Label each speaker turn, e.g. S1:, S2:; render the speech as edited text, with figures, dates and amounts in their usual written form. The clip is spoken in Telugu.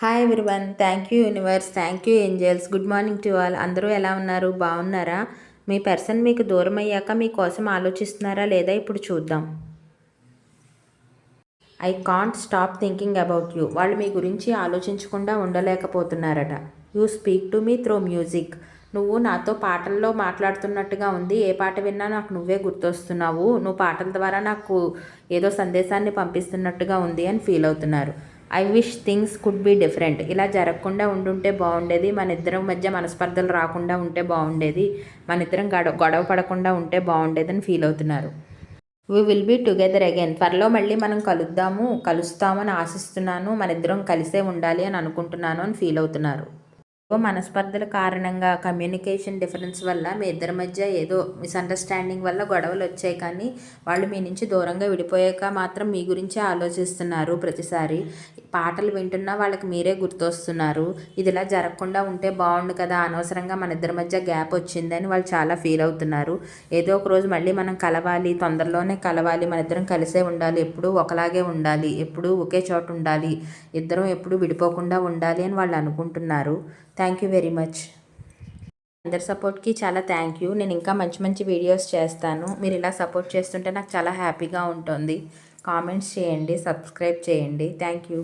S1: Hi everyone. Thank you universe, thank you angels. Good morning to all. అందరూ ఎలా ఉన్నారు? బాగున్నారా? మీ పర్సన్ మీకు దూరం అయ్యాక మీకోసం ఆలోచిస్తున్నారా లేదా ఇప్పుడు చూద్దాం. I can't stop thinking about you. వాళ్ళు మీ గురించి ఆలోచించకుండా ఉండలేకపోతున్నారట. You speak to me through music. నువ్వు నాతో పాటల్లో మాట్లాడుతున్నట్టుగా ఉంది. ఏ పాట విన్నా నాకు నువ్వే గుర్తొస్తున్నావు. నువ్వు పాటల ద్వారా నాకు ఏదో సందేశాన్ని పంపిస్తున్నట్టుగా ఉంది అని ఫీల్ అవుతున్నారు. I wish things could be different. ఇలా జరగకుండా ఉండుంటే బాగుండేది. మన ఇద్దరం మధ్య మనస్పర్ధలు రాకుండా ఉంటే బాగుండేది. మన ఇద్దరం గొడవ పడకుండా ఉంటే బాగుండేదని ఫీల్ అవుతున్నారు. We will be together again. త్వరలో మళ్ళీ మనం కలుస్తామని ఆశిస్తున్నాను. మన ఇద్దరం కలిసే ఉండాలి అని అనుకుంటున్నాను అని ఫీల్ అవుతున్నారు. మనస్పర్ధల కారణంగా కమ్యూనికేషన్ డిఫరెన్స్ వల్ల మీ ఇద్దరి మధ్య ఏదో మిస్అండర్స్టాండింగ్ వల్ల గొడవలు వచ్చాయి. కానీ వాళ్ళు మీ నుంచి దూరంగా విడిపోయాక మాత్రం మీ గురించే ఆలోచిస్తున్నారు. ప్రతిసారి పాటలు వింటున్నా వాళ్ళకి మీరే గుర్తొస్తున్నారు. ఇది ఇలా జరగకుండా ఉంటే బాగుండు కదా, అనవసరంగా మన ఇద్దరి మధ్య గ్యాప్ వచ్చిందని వాళ్ళు చాలా ఫీల్ అవుతున్నారు. ఏదో ఒక రోజు మళ్ళీ మనం కలవాలి, తొందరలోనే కలవాలి, మన ఇద్దరం కలిసే ఉండాలి, ఎప్పుడూ ఒకలాగే ఉండాలి, ఎప్పుడూ ఒకే చోట ఉండాలి, ఇద్దరం ఎప్పుడూ విడిపోకుండా ఉండాలి అని వాళ్ళు అనుకుంటున్నారు. Thank you very much. అందరి సపోర్ట్కి చాలా థ్యాంక్ యూ. నేను ఇంకా మంచి మంచి వీడియోస్ చేస్తాను. మీరు ఇలా సపోర్ట్ చేస్తుంటే నాకు చాలా హ్యాపీగా ఉంటుంది. కామెంట్స్ చేయండి, సబ్స్క్రైబ్ చేయండి. Thank you.